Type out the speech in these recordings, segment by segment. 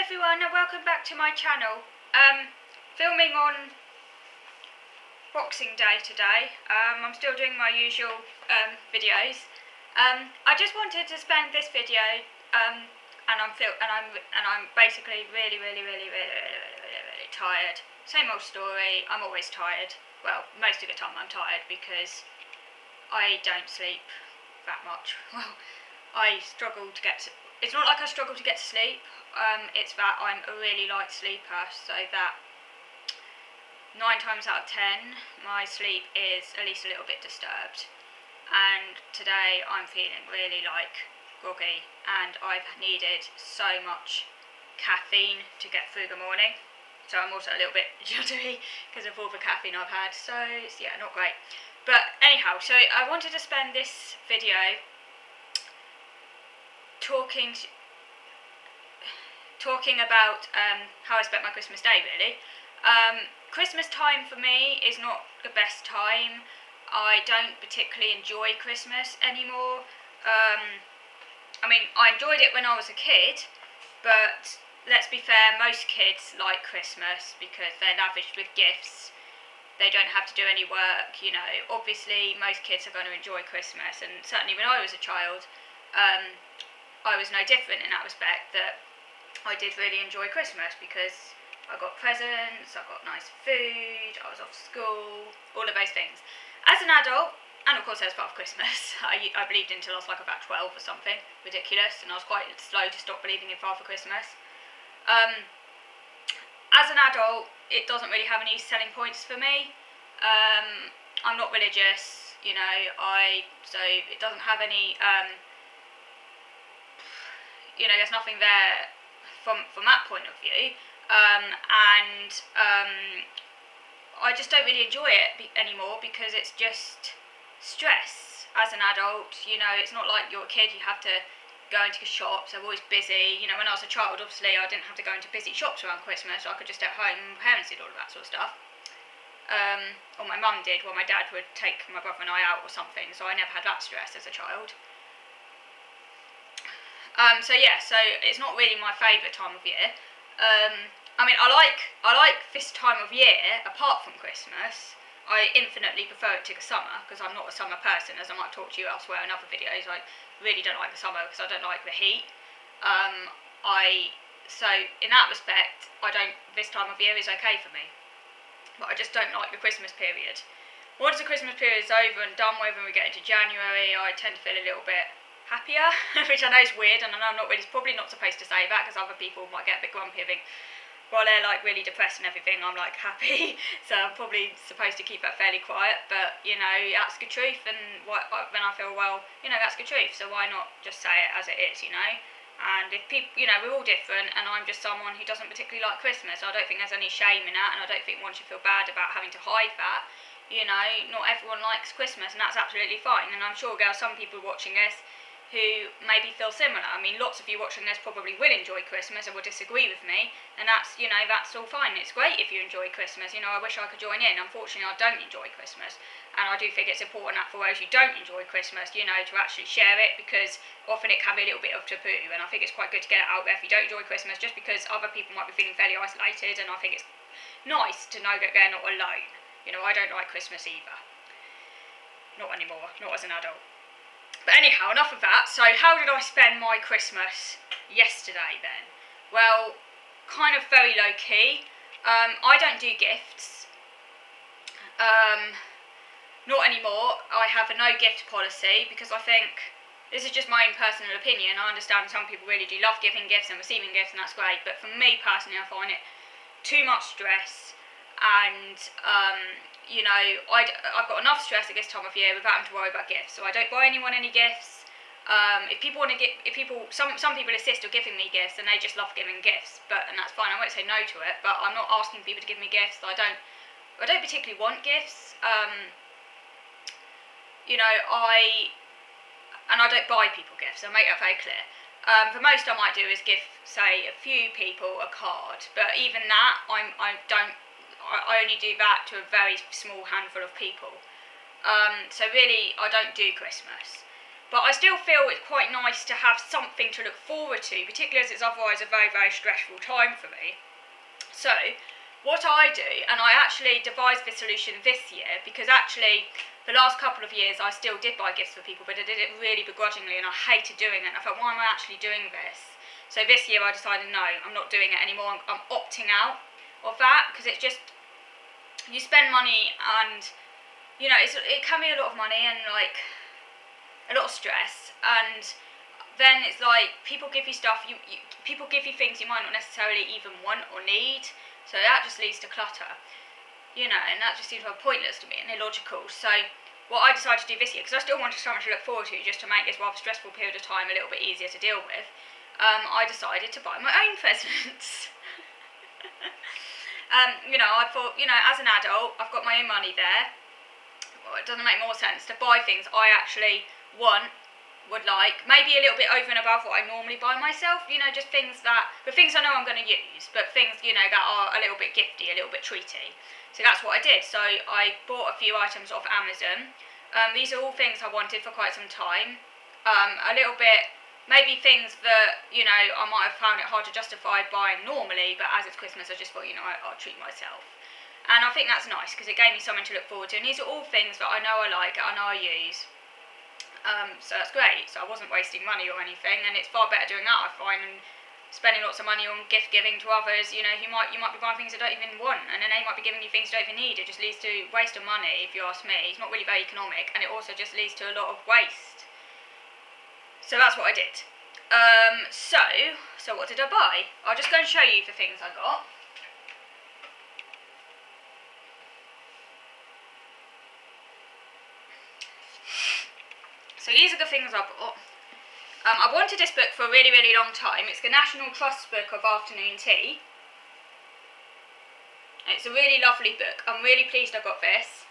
everyone and welcome back to my channel. Filming on Boxing Day today. I'm still doing my usual videos. I just wanted to spend this video and I'm basically really tired. Same old story. I'm always tired. Well, most of the time I'm tired because I don't sleep that much. Well, I struggle to get to, it's not like I struggle to get to sleep, it's that I'm a really light sleeper, so that 9 times out of 10 my sleep is at least a little bit disturbed. And today I'm feeling really groggy, and I've needed so much caffeine to get through the morning. So I'm also a little bit jittery because of all the caffeine I've had, so it's, yeah, not great. But anyhow, so I wanted to spend this video talking about how I spent my Christmas day, really. Christmas time for me is not the best time. I don't particularly enjoy Christmas anymore. I mean, I enjoyed it when I was a kid, but let's be fair, most kids like Christmas because they're lavished with gifts. They don't have to do any work, you know. Obviously, most kids are going to enjoy Christmas, and certainly when I was a child, I was no different in that respect, that I did really enjoy Christmas because I got presents, I got nice food, I was off school, all of those things. As an adult, and of course as part of Christmas, I believed until I was like about 12 or something, ridiculous, and I was quite slow to stop believing in Father Christmas. As an adult, it doesn't really have any selling points for me. I'm not religious, you know, so it doesn't have any, you know, there's nothing there from that point of view, and I just don't really enjoy it anymore because it's just stress. As an adult, you know, it's not like you're a kid, you have to go into shops, they're always busy. You know, when I was a child, obviously I didn't have to go into busy shops around Christmas, so I could just stay at home, and my parents did all of that sort of stuff. Or my mum did, while my dad would take my brother and I out or something, so I never had that stress as a child. So yeah, so it's not really my favourite time of year. I mean, I like this time of year, apart from Christmas. I infinitely prefer it to the summer, because I'm not a summer person, as I might talk to you elsewhere in other videos. I really don't like the summer, because I don't like the heat. So in that respect, this time of year is okay for me. But I just don't like the Christmas period. Once the Christmas period is over and done with, and we get into January, I tend to feel a little bit happier, which I know is weird, and I know I'm not really, probably not supposed to say that, because other people might get a bit grumpy and think, while they're like really depressed and everything, I'm like happy, so I'm probably supposed to keep that fairly quiet, but you know, that's the truth, and when I feel well, you know, that's the truth, so why not just say it as it is, you know? And if people, you know, we're all different, and I'm just someone who doesn't particularly like Christmas, so I don't think there's any shame in that, and I don't think one should feel bad about having to hide that. You know, not everyone likes Christmas, and that's absolutely fine, and I'm sure there are some people watching this who maybe feel similar. I mean, lots of you watching this probably will enjoy Christmas and will disagree with me, and that's, you know, that's all fine. It's great if you enjoy Christmas. You know, I wish I could join in. Unfortunately, I don't enjoy Christmas, and I do think it's important that for those who don't enjoy Christmas, you know, to actually share it, because often it can be a little bit of taboo, and I think it's quite good to get it out there if you don't enjoy Christmas, just because other people might be feeling fairly isolated, and I think it's nice to know that they're not alone. You know, I don't like Christmas either. Not anymore, not as an adult. But anyhow, enough of that. So how did I spend my Christmas yesterday then? Well, kind of very low key. I don't do gifts. Not anymore. I have a no gift policy because I think, this is just my own personal opinion, I understand some people really do love giving gifts and receiving gifts, and that's great, but for me personally, I find it too much stress, and you know, I've got enough stress at this time of year without having to worry about gifts, so I don't buy anyone any gifts. If people want to get, some people insist on giving me gifts, and they just love giving gifts, and that's fine. I won't say no to it, but I'm not asking people to give me gifts. I don't particularly want gifts. You know, I don't buy people gifts. I'll make that very clear. The most I might do is give, say, a few people a card, but even that, I only do that to a very small handful of people. So really, I don't do Christmas. But I still feel it's quite nice to have something to look forward to, particularly as it's otherwise a very, very stressful time for me. So, what I do, and I actually devised this solution this year, because actually the last couple of years I still did buy gifts for people, but I did it really begrudgingly and I hated doing it. I thought, why am I actually doing this? So this year I decided, no, I'm not doing it anymore. I'm opting out of that, because it's just, you spend money and, you know, it can be a lot of money and like a lot of stress, and then it's like people give you stuff, people give you things you might not necessarily even want or need, so that just leads to clutter, you know, and that just seems pointless to me and illogical. So what I decided to do this year, because I still wanted something to look forward to, just to make this rather stressful period of time a little bit easier to deal with, I decided to buy my own presents. You know, I thought, you know, as an adult, I've got my own money there. Well, it doesn't make more sense to buy things I actually want, would like, maybe a little bit over and above what I normally buy myself, you know, just things I know I'm going to use, but things, you know, that are a little bit gifty, a little bit treaty. So that's what I did. So I bought a few items off Amazon. These are all things I wanted for quite some time. A little bit, maybe things that, you know, I might have found it hard to justify buying normally, but as it's Christmas, I just thought, you know, I'll treat myself. And I think that's nice, because it gave me something to look forward to. And these are all things that I know I like, I know I use. So that's great. So I wasn't wasting money or anything, and it's far better doing that, I find, than spending lots of money on gift giving to others. You know, you might be buying things that don't even want, and then they might be giving you things you don't even need. It just leads to waste of money, if you ask me. It's not really very economic, and it also just leads to a lot of waste. So that's what I did. So what did I buy? I'll just go and show you the things I got. So these are the things I bought. I wanted this book for a really, really long time. It's the National Trust book of afternoon tea. It's a really lovely book. I'm really pleased I got this.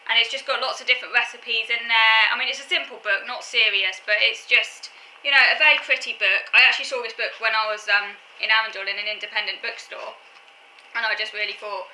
And it's just got lots of different recipes in there. I mean, it's a simple book, not serious, but it's just, you know, a very pretty book. I actually saw this book when I was in Arundel in an independent bookstore, and I just really thought,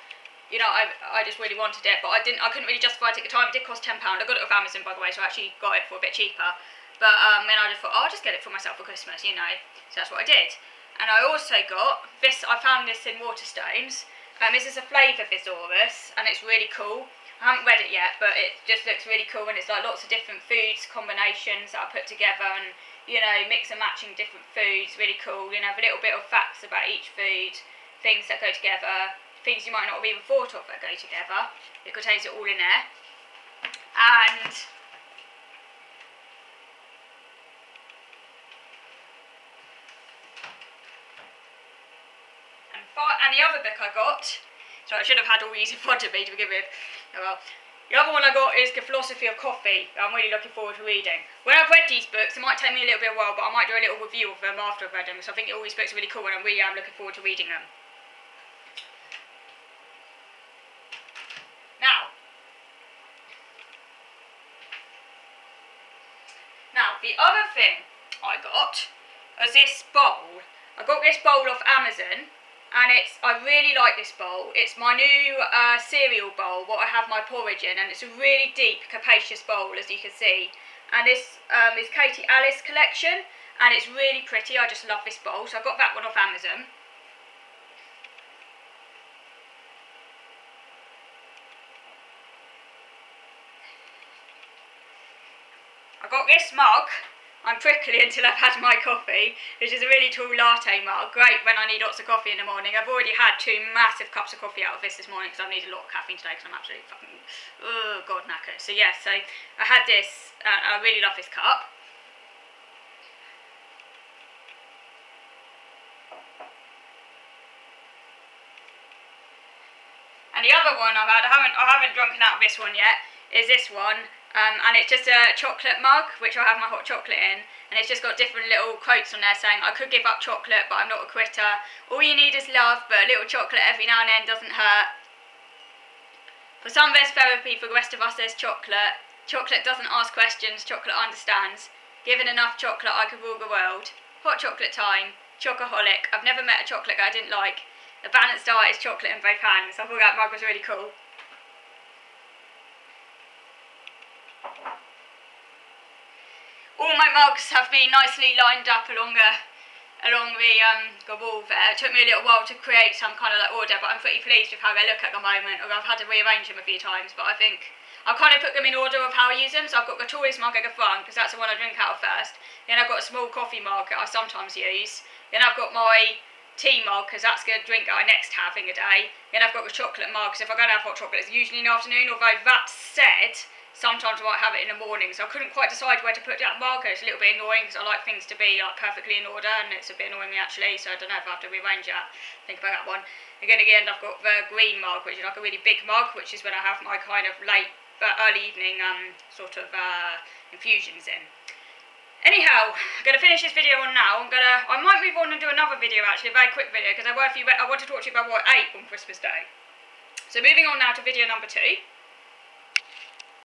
you know, I just really wanted it, but I couldn't really justify it at the time. It did cost £10. I got it off Amazon, by the way, so I actually got it for a bit cheaper. But then I just thought, oh, I'll just get it for myself for Christmas, you know. So that's what I did. And I also got this. I found this in Waterstones. This is a flavour thesaurus, and it's really cool. I haven't read it yet, but it just looks really cool, and it's like lots of different foods combinations that I put together, and, you know, mix and matching different foods. Really cool. You know, a little bit of facts about each food, things that go together, things you might not have even thought of that go together. It contains it all in there. And the other book I got, so I should have had all these in front of me to begin with. Oh well. The other one I got is The Philosophy of Coffee, that I'm really looking forward to reading. When I've read these books, it might take me a little bit of a while, but I might do a little review of them after I've read them, so I think all these books are really cool, and I really am looking forward to reading them. Now, the other thing I got was this bowl. I got this bowl off Amazon, and I really like this bowl. It's my new cereal bowl, what I have my porridge in, and it's a really deep, capacious bowl, as you can see. And this is Katie Alice collection, and it's really pretty. I just love this bowl, so I got that one off Amazon. I got this mug. I'm prickly until I've had my coffee, which is a really tall latte mug. Great when I need lots of coffee in the morning. I've already had 2 massive cups of coffee out of this morning because I've needed a lot of caffeine today because I'm absolutely fucking, oh god, knackered. So yeah, so I had this, I really love this cup. And the other one I've had, I haven't drunken out of this one yet, is this one. And it's just a chocolate mug, which I have my hot chocolate in, and it's just got different little quotes on there saying, I could give up chocolate, but I'm not a quitter. All you need is love, but a little chocolate every now and then doesn't hurt. For some there's therapy, for the rest of us there's chocolate. Chocolate doesn't ask questions, chocolate understands. Given enough chocolate, I could rule the world. Hot chocolate time, chocoholic. I've never met a chocolate I didn't like. A balanced diet is chocolate in both hands. I thought that mug was really cool. All all my mugs have been nicely lined up along the wall there. It took me a little while to create some kind of like order, but I'm pretty pleased with how they look at the moment. Or I've had to rearrange them a few times, but I think I've kind of put them in order of how I use them. So I've got the tallest mug at the front, because that's the one I drink out of first. Then I've got a small coffee mug that I sometimes use. Then I've got my tea mug, because that's the drink that I next have in a day. Then I've got the chocolate mug, because if I'm going to have hot chocolate, it's usually in the afternoon. Although that said, sometimes I might have it in the morning, so I couldn't quite decide where to put that marker. It's a little bit annoying because I like things to be like perfectly in order, and it's a bit annoying me actually, so I don't know if I have to rearrange that. Think about that one. Again, at the end I've got the green mug, which is like a really big mug, which is when I have my kind of early evening infusions in. Anyhow, I'm going to finish this video on now. I might move on and do another video actually, a very quick video, because I want to talk to you about what I ate on Christmas Day. So moving on now to video number 2.